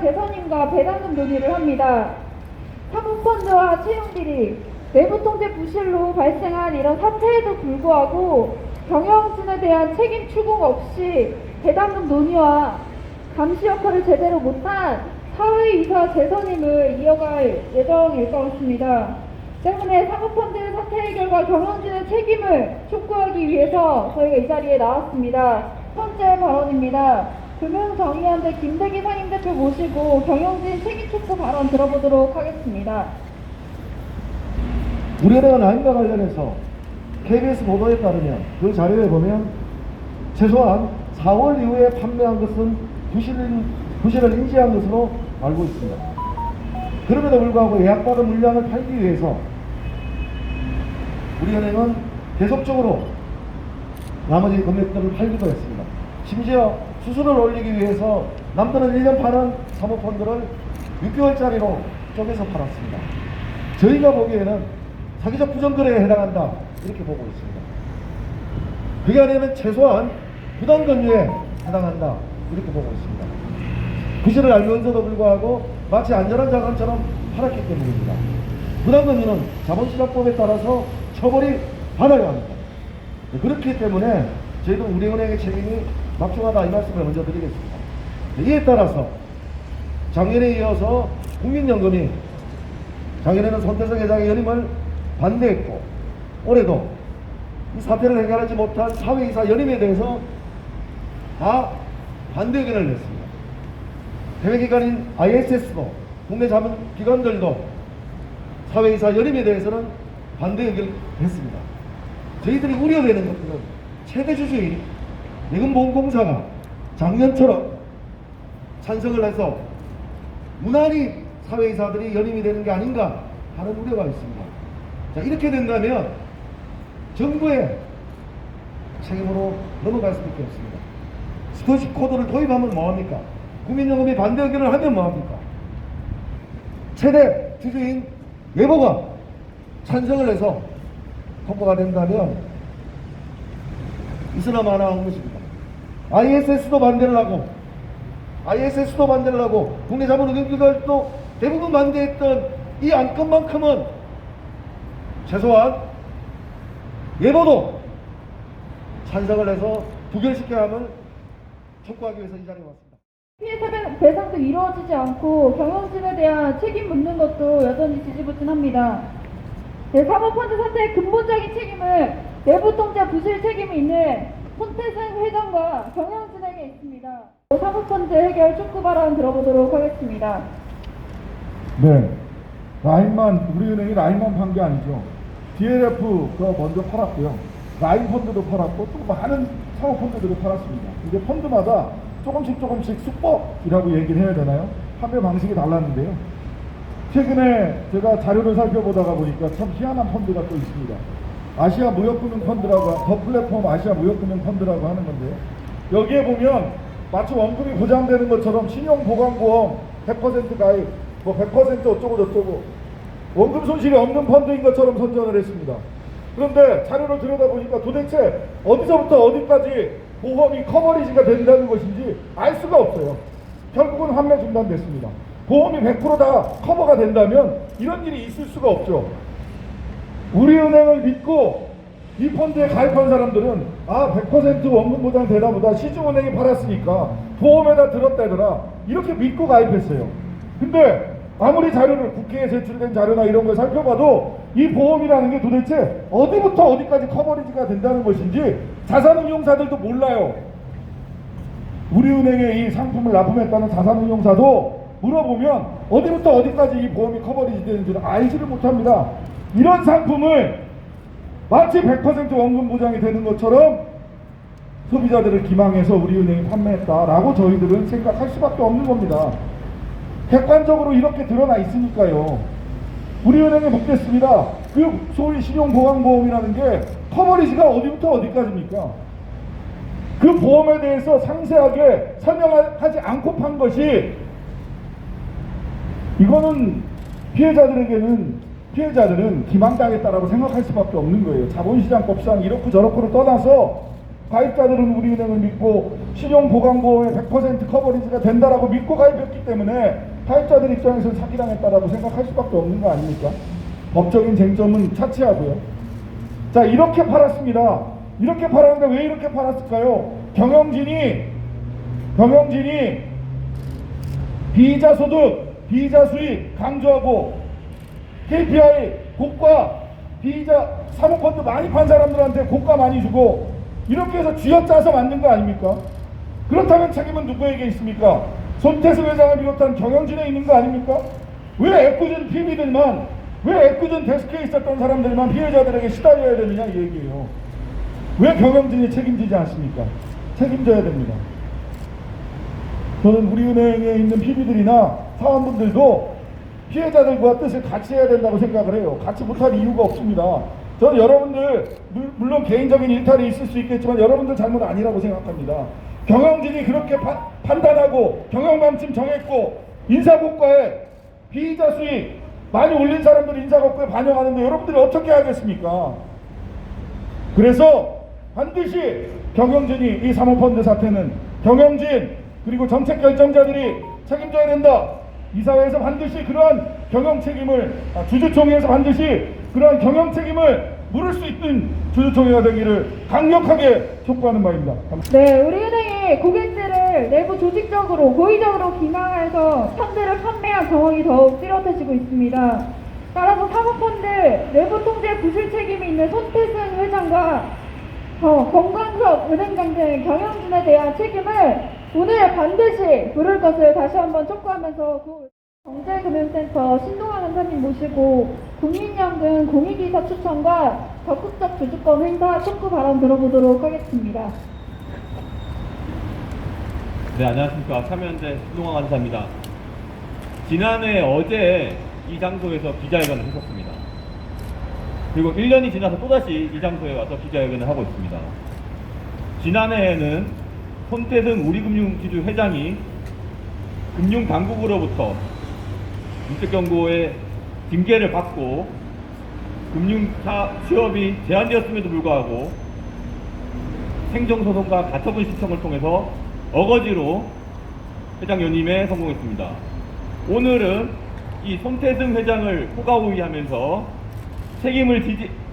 재선임과 배당금 논의를 합니다. 사모펀드와 채용비리, 내부통제 부실로 발생한 이런 사태에도 불구하고 경영진에 대한 책임 추궁 없이 배당금 논의와 감시 역할을 제대로 못한 사회이사 재선임을 이어갈 예정일 것 같습니다. 때문에 사모펀드 사태 해결과 경영진의 책임을 촉구하기 위해서 저희가 이 자리에 나왔습니다. 첫 번째 발언입니다. 금융정의연대 김대기 상임대표 모시고 경영진 책임 촉구 발언 들어보도록 하겠습니다. 우려대원 아닌가 관련해서 KBS 보도에 따르면 그 자료에 보면 최소한 4월 이후에 판매한 것은 부실을 인지한 것으로 알고 있습니다. 그럼에도 불구하고 예약받은 물량을 팔기 위해서 우리은행은 계속적으로 나머지 금액들을 팔기도 했습니다. 심지어 수수료를 올리기 위해서 남들은 1년 파는 사모펀드를 6개월짜리로 쪼개서 팔았습니다. 저희가 보기에는 사기적 부정거래에 해당한다 이렇게 보고 있습니다. 그게 아니면 최소한 부당금융에 해당한다 이렇게 보고 있습니다. 부실을 알면서도 불구하고 마치 안전한 자산처럼 팔았기 때문입니다. 부당금융은 자본시장법에 따라서 처벌이 받아야 합니다. 그렇기 때문에 저희도 우리은행의 책임이 막중하다 이 말씀을 먼저 드리겠습니다. 이에 따라서 작년에 이어서 국민연금이 작년에는 손태성 회장의 연임을 반대했고 올해도 이 사태를 해결하지 못한 사회이사 연임에 대해서 다 반대 의견을 냈습니다. 해외기관인 ISS도 국내 자문기관들도 사회이사 연임에 대해서는 반대 의견을 했습니다. 저희들이 우려되는 것은 최대 주주인 예금보험공사가 작년처럼 찬성을 해서 무난히 사회이사들이 연임이 되는 게 아닌가 하는 우려가 있습니다. 자, 이렇게 된다면 정부의 책임으로 넘어갈 수밖에 없습니다. 스토시 코드를 도입하면 뭐합니까? 국민연금이 반대 의견을 하면 뭐합니까? 최대 주주인 예보가 찬성을 해서 통과가 된다면 있으나 마나 한 것입니다. ISS도 반대를 하고 국내 자본운용기관도 대부분 반대했던 이 안건만큼은 최소한 예보도 찬성을 해서 부결시켜야 함을 촉구하기 위해서 이 자리에 왔습니다. 피해 배상도 이루어지지 않고 경영진에 대한 책임 묻는 것도 여전히 지지부진합니다. 사모펀드 사태의 근본적인 책임을 내부통제 부실 책임이 있는 손태승 회장과 경영진에게 있습니다. 사모펀드 해결 촉구 발언 들어보도록 하겠습니다. 네, 우리은행이 라인만 판 게 아니죠. DLF가 먼저 팔았고요. 라인펀드도 팔았고 또 많은 사모펀드들을 팔았습니다. 이제 펀드마다 조금씩 수법이라고 얘기를 해야 되나요? 판매 방식이 달랐는데요. 최근에 제가 자료를 살펴보다가 보니까 참 희한한 펀드가 또 있습니다. 아시아 무역금융 펀드라고, 더 플랫폼 아시아 무역금융 펀드라고 하는 건데요. 여기에 보면 마치 원금이 보장되는 것처럼 신용보강보험 100% 가입, 100% 어쩌고 원금 손실이 없는 펀드인 것처럼 선전을 했습니다. 그런데 자료를 들여다보니까 도대체 어디서부터 어디까지 보험이 커버리지가 된다는 것인지 알 수가 없어요. 결국은 환매 중단됐습니다. 보험이 100%다 커버가 된다면 이런 일이 있을 수가 없죠. 우리은행을 믿고 이 펀드에 가입한 사람들은 100% 원금 보장 되나 보다, 시중은행이 팔았으니까 보험에다 들었다더라 이렇게 믿고 가입했어요. 근데 아무리 자료를 국회에 제출된 자료나 이런 걸 살펴봐도 이 보험이라는 게 도대체 어디부터 어디까지 커버리지가 된다는 것인지 자산운용사들도 몰라요. 우리은행에 이 상품을 납품했다는 자산운용사도 물어보면 어디부터 어디까지 이 보험이 커버리지 되는지를 알지를 못합니다. 이런 상품을 마치 100% 원금 보장이 되는 것처럼 소비자들을 기망해서 우리은행이 판매했다라고 저희들은 생각할 수밖에 없는 겁니다. 객관적으로 이렇게 드러나 있으니까요. 우리은행에 묻겠습니다. 그 소위 신용보강보험이라는 게 커버리지가 어디부터 어디까지입니까? 그 보험에 대해서 상세하게 설명하지 않고 판 것이, 이거는 피해자들은 기망당했다라고 생각할 수밖에 없는 거예요. 자본시장법상 이렇고 저렇고를 떠나서 가입자들은 우리은행을 믿고 신용보강보험의 100% 커버리지가 된다라고 믿고 가입했기 때문에 가입자들 입장에서는 사기당했다라고 생각할 수밖에 없는 거 아닙니까? 법적인 쟁점은 차치하고요. 자, 이렇게 팔았습니다. 이렇게 팔았는데 왜 이렇게 팔았을까요? 경영진이 비이자 소득, 비이자 수익 강조하고 KPI 고가, 비이자 사모펀드 많이 판 사람들한테 고가 많이 주고 이렇게 해서 쥐어짜서 만든 거 아닙니까? 그렇다면 책임은 누구에게 있습니까? 손태수 회장을 비롯한 경영진에 있는 거 아닙니까? 왜 애꿎은 PB들만, 왜 애꿎은 데스크에 있었던 사람들만 피해자들에게 시달려야 되느냐 이 얘기예요. 왜 경영진이 책임지지 않습니까? 책임져야 됩니다. 저는 우리은행에 있는 PB들이나 사원분들도 피해자들과 뜻을 같이 해야 된다고 생각을 해요. 같이 못할 이유가 없습니다. 저는 여러분들 물론 개인적인 일탈이 있을 수 있겠지만 여러분들 잘못 아니라고 생각합니다. 경영진이 그렇게 판단하고 경영맘쯤 정했고 인사고과에 비이자 수익 많이 올린 사람들 인사고과에 반영하는데 여러분들이 어떻게 하겠습니까? 그래서 반드시 경영진이 이 사모펀드 사태는 경영진 그리고 정책 결정자들이 책임져야 된다. 이사회에서 반드시 그러한 경영 책임을 주주총회에서 반드시 그러한 경영 책임을 물을 수 있는 주주총회가 되기를 강력하게 촉구하는 바입니다. 네, 우리은행이 고객들을 내부 조직적으로 고의적으로 기망해서 펀드를 판매한 경험이 더욱 뚜렷해지고 있습니다. 따라서 사모펀드 내부 통제 부실 책임이 있는 손태순 회장과 권광석 은행장 등 경영진에 대한 책임을 오늘 반드시 물을 것을 다시 한번 촉구하면서 경제금융센터 신동환 원장님 모시고 국민연금 공익이사 추천과 적극적 주주권 행사 촉구 발언 들어보도록 하겠습니다. 네, 안녕하십니까. 참여연대 신동환 간사입니다. 지난해 어제 이 장소에서 기자회견을 했었습니다. 그리고 1년이 지나서 또다시 이 장소에 와서 기자회견을 하고 있습니다. 지난해에는 손태승 우리금융지주 회장이 금융당국으로부터 인적경고의 징계를 받고 금융사 취업이 제한되었음에도 불구하고 행정소송과 가처분 신청을 통해서 어거지로 회장 연임에 성공했습니다. 오늘은 이 손태승 회장을 호가호위하면서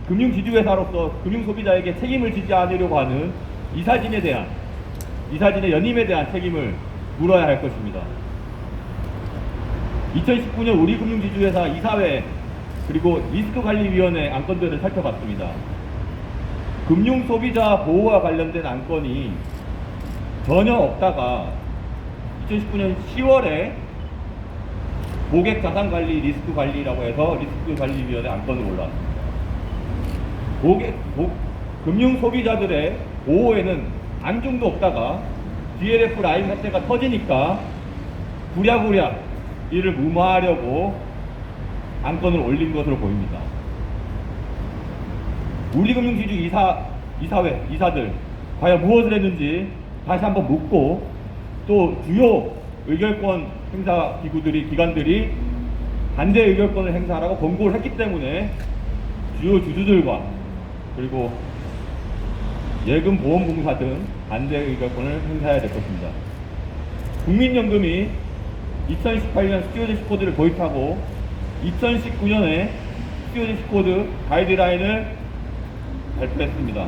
금융지주회사로서 금융소비자에게 책임을 지지 않으려고 하는 이사진의 연임에 대한 책임을 물어야 할 것입니다. 2019년 우리금융지주회사 이사회 그리고 리스크관리위원회 안건들을 살펴봤습니다. 금융소비자 보호와 관련된 안건이 전혀 없다가 2019년 10월에 고객자산관리 리스크관리라고 해서 리스크관리위원회 안건으로 올라왔습니다. 금융소비자들의 보호에는 안중도 없다가 DLF 라인 사태가 터지니까 부랴부랴 이를 무마하려고 안건을 올린 것으로 보입니다. 우리금융지주 이사들 과연 무엇을 했는지 다시 한번 묻고 또 주요 의결권 행사 기관들이 반대 의결권을 행사하라고 권고를 했기 때문에 주요 주주들과 그리고 예금보험공사 등 반대 의결권을 행사해야 될 것입니다. 국민연금이 2018년 스튜어드십 코드를 도입하고 2019년에 스튜어드십 코드 가이드라인을 발표했습니다.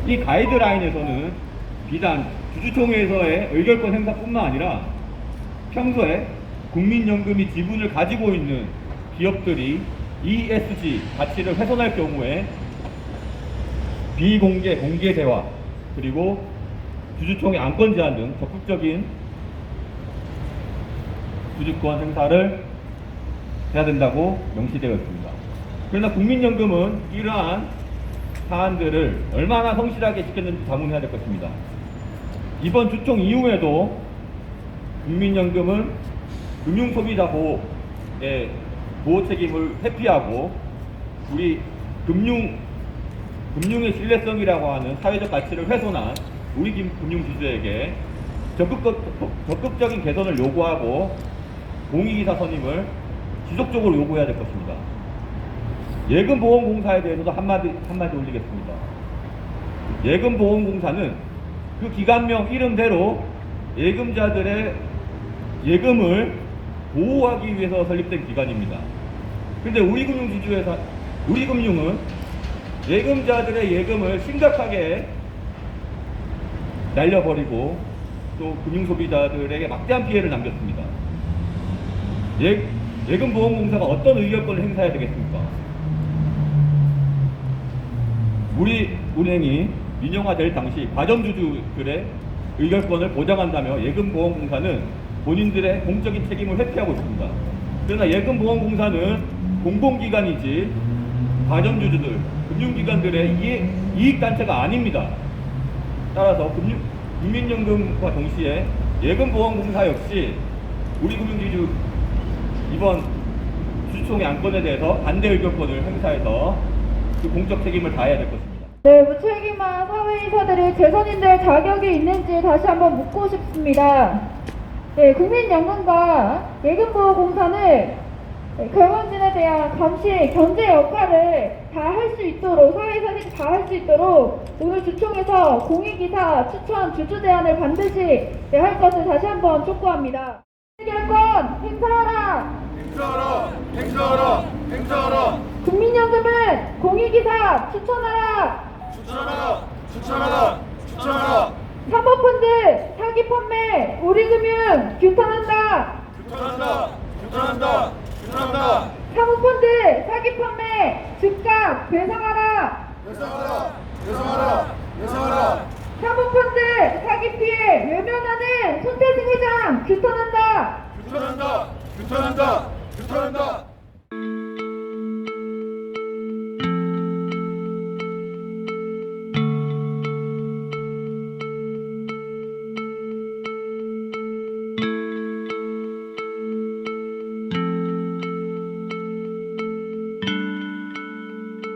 이 가이드라인에서는 비단 주주총회에서의 의결권 행사뿐만 아니라 평소에 국민연금이 지분을 가지고 있는 기업들이 ESG 가치를 훼손할 경우에 비공개, 공개 대화, 그리고 주주총회 안건 제한 등 적극적인 주주권 행사를 해야 된다고 명시되어 있습니다. 그러나 국민연금은 이러한 사안들을 얼마나 성실하게 지켰는지 자문해야 될 것입니다. 이번 주총 이후에도 국민연금은 금융소비자 보호의 보호 책임을 회피하고 우리 금융의 신뢰성이라고 하는 사회적 가치를 훼손한 우리 금융지주에게 적극적인 개선을 요구하고 공익이사 선임을 지속적으로 요구해야 될 것입니다. 예금보험공사에 대해서도 한마디 올리겠습니다. 예금보험공사는 그 기관명 이름대로 예금자들의 예금을 보호하기 위해서 설립된 기관입니다. 근데 우리금융은 예금자들의 예금을 심각하게 날려버리고 또 금융소비자들에게 막대한 피해를 남겼습니다. 예금보험공사가 어떤 의결권을 행사해야 되겠습니까? 우리은행이 민영화될 당시 과점주주들의 의결권을 보장한다며 예금보험공사는 본인들의 공적인 책임을 회피하고 있습니다. 그러나 예금보험공사는 공공기관이지 과점주주들, 금융기관들의 이익단체가 아닙니다. 따라서 국민연금과 동시에 예금보험공사 역시 우리금융지주 이번 주주총회 안건에 대해서 반대 의결권을 행사해서 그 공적 책임을 다해야 될 것입니다. 네, 무책임한 사회이사들이 재선인들 자격이 있는지 다시 한번 묻고 싶습니다. 네, 국민연금과 예금보험공사는 경영진에 대한 감시, 견제 역할을 다 할 수 있도록, 사회이사들이 다 할 수 있도록 오늘 주총에서 공익이사 추천 주주 제안을 반드시 할 것을 다시 한번 촉구합니다. 의결권 행사하라! 행사하라! 행사하라! 행사하라! 국민연금은 공익이사 추천하라! 추천하라! 추천하라! 추천하라! 사모펀드 사기 판매 우리금융 규탄한다. 규탄한다! 규탄한다! 규탄한다! 사모펀드 사기 판매 즉각 배상하라. 배상하라! 배상하라! 배상하라! 사모펀드 사기 피해 외면하는 손태승 회장 규탄한다. 규탄한다! 규탄한다! 규탄한다!